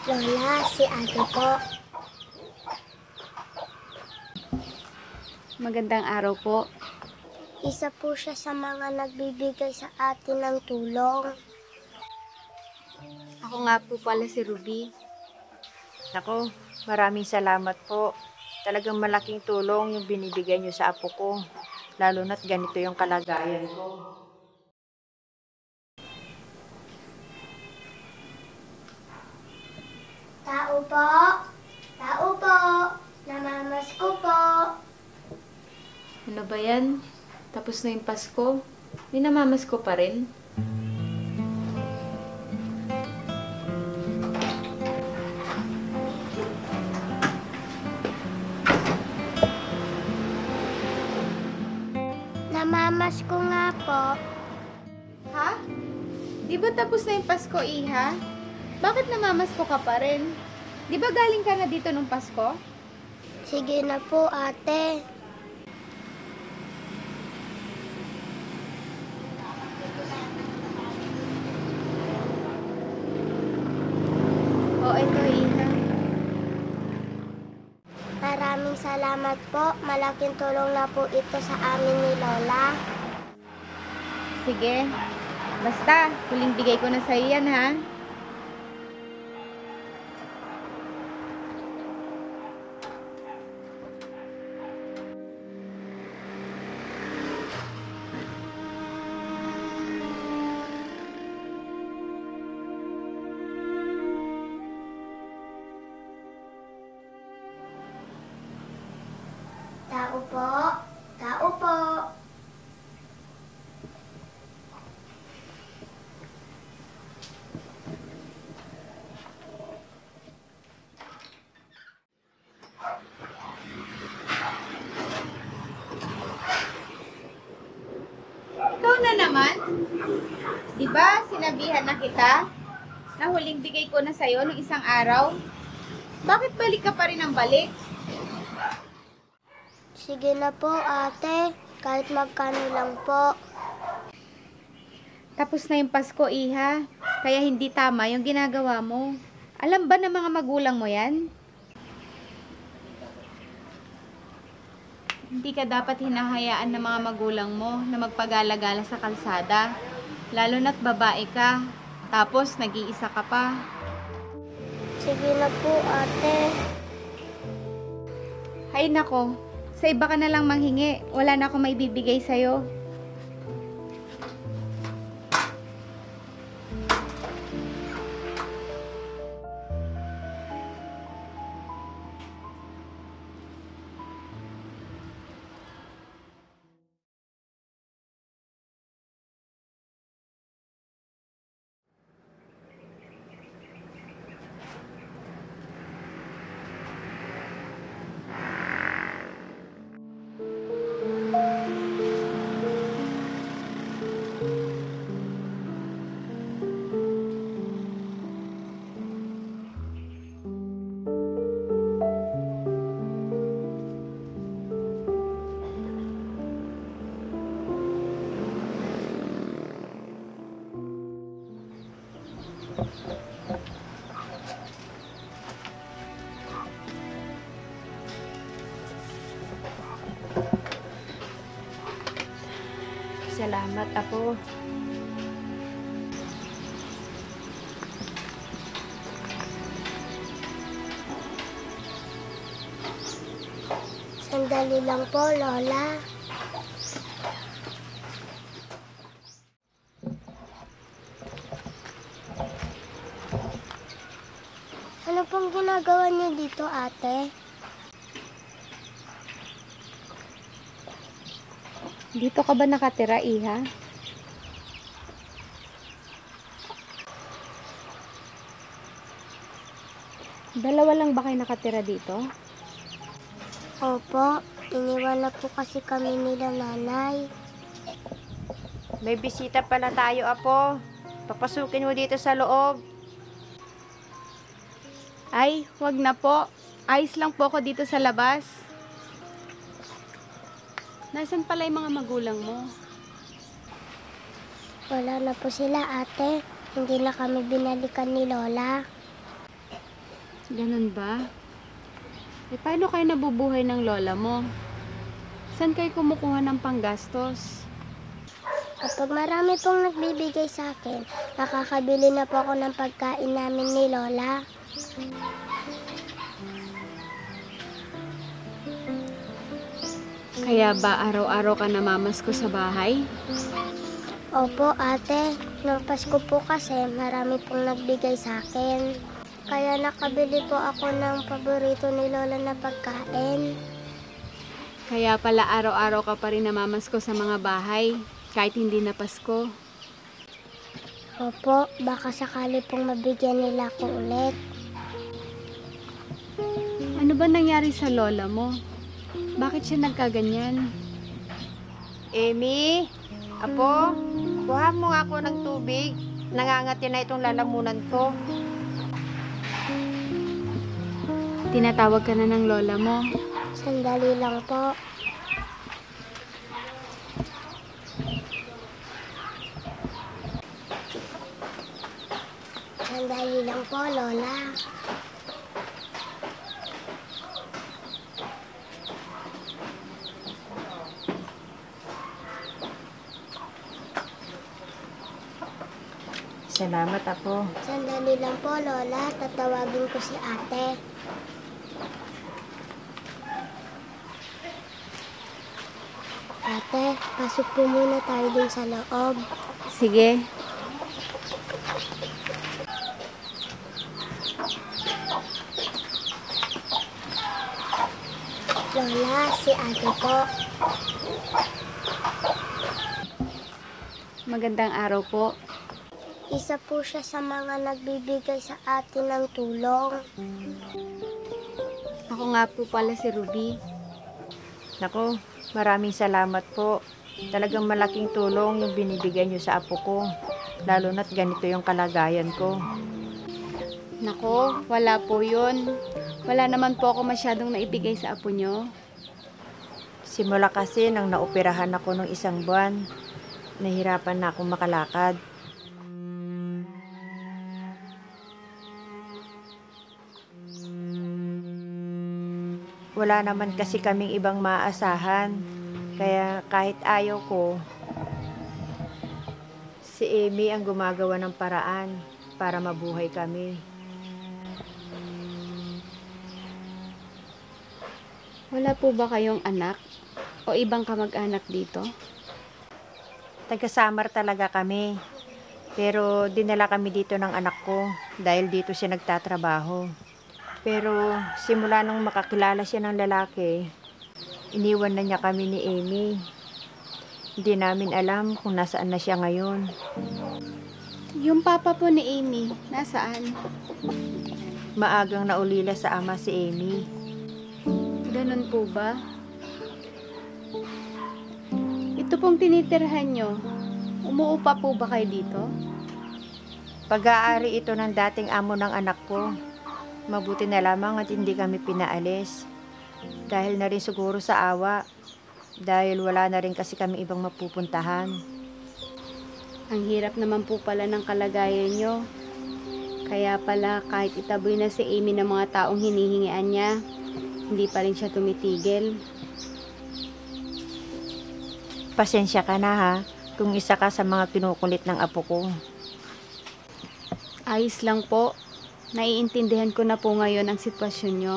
Lola, si ate po. Magandang araw po. Isa po siya sa mga nagbibigay sa atin ng tulong. Ako nga po pala si Ruby. Nako, maraming salamat po. Talagang malaking tulong yung binibigay niyo sa apo ko. Lalo na't ganito yung kalagayan ko. Tao po! Tao po! Namamas ko po! Ano ba yan? Tapos na yung Pasko. Minamamas ko pa rin. Namamas ko nga po. Ha? Di ba tapos na yung Pasko, Iha? Bakit namamas ko ka pa rin? Di ba galing ka na dito nung Pasko? Sige na po, ate. O, eto, Iha. Maraming salamat po. Malaking tulong na po ito sa amin ni Lola. Sige. Basta, huling bigay ko na sa'yo yan, ha? Tao po! Tao po! Ikaw na naman? Diba, sinabihan na kita na huling bigay ko na sa'yo nung isang araw? Bakit balik ka pa rin ng balik? Sige na po, ate. Kahit magkano lang po. Tapos na yung Pasko, Iha. Kaya hindi tama yung ginagawa mo. Alam ba ng mga magulang mo yan? Hindi ka dapat hinahayaan ng mga magulang mo na magpagala-gala sa kalsada. Lalo na't babae ka. Tapos nag-iisa ka pa. Sige na po, ate. Hay nako, sa iba ka na lang manghingi. Wala na akong maibibigay sa'yo. Salamat, apo. Sandali lang po, Lola. Ano pong ginagawa niyo dito, ate? Dito ka ba nakatira, Iha? Dalawa lang ba kayo nakatira dito? Opo, iniwan na po kasi kami nila nanay. May bisita pala tayo, apo. Papasukin mo dito sa loob. Ay, wag na po. Ayos lang po ako dito sa labas. Nasaan pala yung mga magulang mo? Wala na po sila, ate. Hindi na kami binalikan ni Lola. Ganun ba? Paano kayo nabubuhay ng lola mo? Saan kayo kumukuha ng panggastos? Kapag marami pong nagbibigay sa akin, nakakabili na po ako ng pagkain namin ni Lola. Kaya ba araw-araw ka namamasko sa bahay? Opo, ate. Nung Pasko po kasi, marami pong nagbigay sa akin. Kaya nakabili po ako ng paborito ni Lola na pagkain. Kaya pala araw-araw ka pa rin namamasko sa mga bahay, kahit hindi na Pasko. Opo, baka sakali pong mabigyan nila ako ulit. Ano ba nangyari sa lola mo? Bakit siya nagkaganyan? Amy, apo, kuha mo nga ako ng tubig. Nangangati na itong lalamunan ko. Tinatawag ka na ng lola mo. Sandali lang po. Sandali lang po, Lola. Salamat, apo. Sandali lang po, Lola. Tatawagin ko si ate. Ate, pasok po muna tayo dun sa loob. Sige. Lola, si ate po. Magandang araw po. Isa po siya sa mga nagbibigay sa atin ng tulong. Ako nga po pala si Ruby. Nako, maraming salamat po. Talagang malaking tulong yung binibigay niyo sa apo ko. Lalo na't ganito yung kalagayan ko. Nako, wala po yun. Wala naman po ako masyadong naibigay sa apo nyo. Simula kasi nang naoperahan ako ng 1 buwan, nahirapan na akong makalakad. Wala naman kasi kaming ibang maaasahan. Kaya kahit ayaw ko, si Amy ang gumagawa ng paraan para mabuhay kami. Wala po ba kayong anak o ibang kamag-anak dito? Taga-Samar talaga kami. Pero dinala kami dito ng anak ko dahil dito siya nagtatrabaho. Pero simula nung makakilala siya ng lalaki, iniwan na niya kami ni Amy. Hindi namin alam kung nasaan na siya ngayon. Yung papa po ni Amy, nasaan? Maagang naulila sa ama si Amy. Ganun po ba? Ito pong tinitirhan nyo, umuupa po ba kayo dito? Pag-aari ito ng dating amo ng anak ko. Mabuti na lamang at hindi kami pinaalis. Dahil na rin siguro sa awa. Dahil wala na rin kasi kami ibang mapupuntahan. Ang hirap naman po pala ng kalagayan nyo. Kaya pala kahit itaboy na si Amy ng mga taong hinihingian niya, hindi pa rin siya tumitigil. Pasensya ka na ha, kung isa ka sa mga kinukulit ng apo ko. Ayos lang po. Naiintindihan ko na po ngayon ang sitwasyon nyo.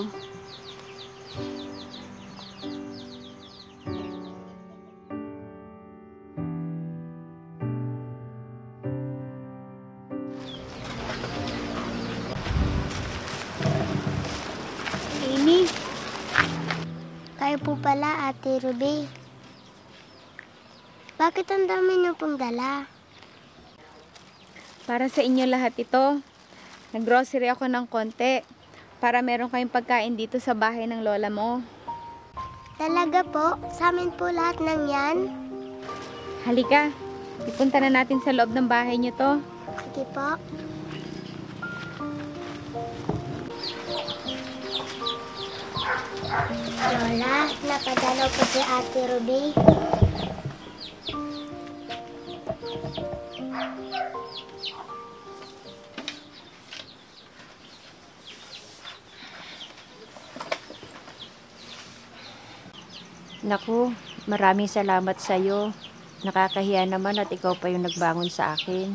Amy, Kayo po pala, Ate Ruby. Bakit ang dami niyo pong dala? para sa inyo lahat ito. Nag-grocery ako ng konti para meron kayong pagkain dito sa bahay ng lola mo. Talaga po? Sa amin po lahat ng yan? Halika, ipunta na natin sa loob ng bahay niyo to. Sige po. Lola, napadalaw po si Ate Ruby. Naku, maraming salamat sa'yo. Nakakahiya naman at ikaw pa yung nagbangon sa akin.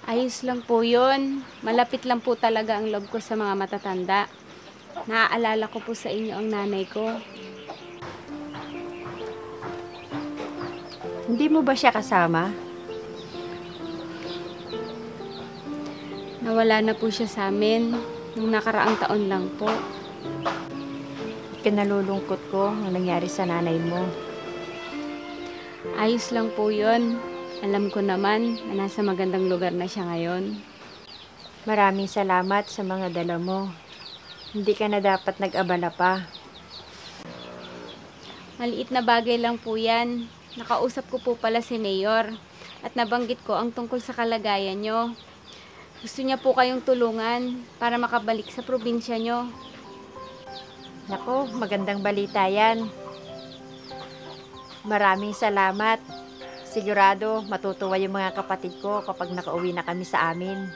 Ayos lang po yun. Malapit lang po talaga ang loob ko sa mga matatanda. Naaalala ko po sa inyo ang nanay ko. Hindi mo ba siya kasama? Nawala na po siya sa amin. Nung nakaraang taon lang po. Kinalulungkot ko ang nangyari sa nanay mo. Ayos lang po yun. Alam ko naman na nasa magandang lugar na siya ngayon. Maraming salamat sa mga dala mo. Hindi ka na dapat nag-abala pa. Maliit na bagay lang po yan. Nakausap ko po pala si Mayor at nabanggit ko ang tungkol sa kalagayan nyo. Gusto niya po kayong tulungan para makabalik sa probinsya nyo. Naku, magandang balita yan. Maraming salamat. Sigurado matutuwa yung mga kapatid ko kapag nakauwi na kami sa amin.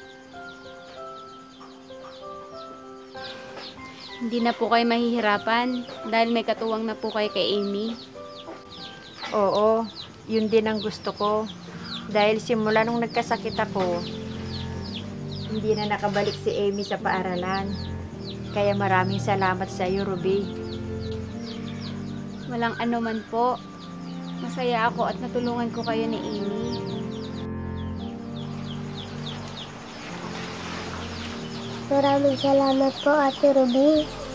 Hindi na po kayo mahihirapan dahil may katuwang na po kayo kay Amy. Oo, yun din ang gusto ko. Dahil simula nung nagkasakit ako, hindi na nakabalik si Amy sa paaralan. Kaya maraming salamat sa iyo, Ruby. Walang anuman po. Masaya ako at natulungan ko kayo ni Amy. Maraming salamat po, Ate Ruby.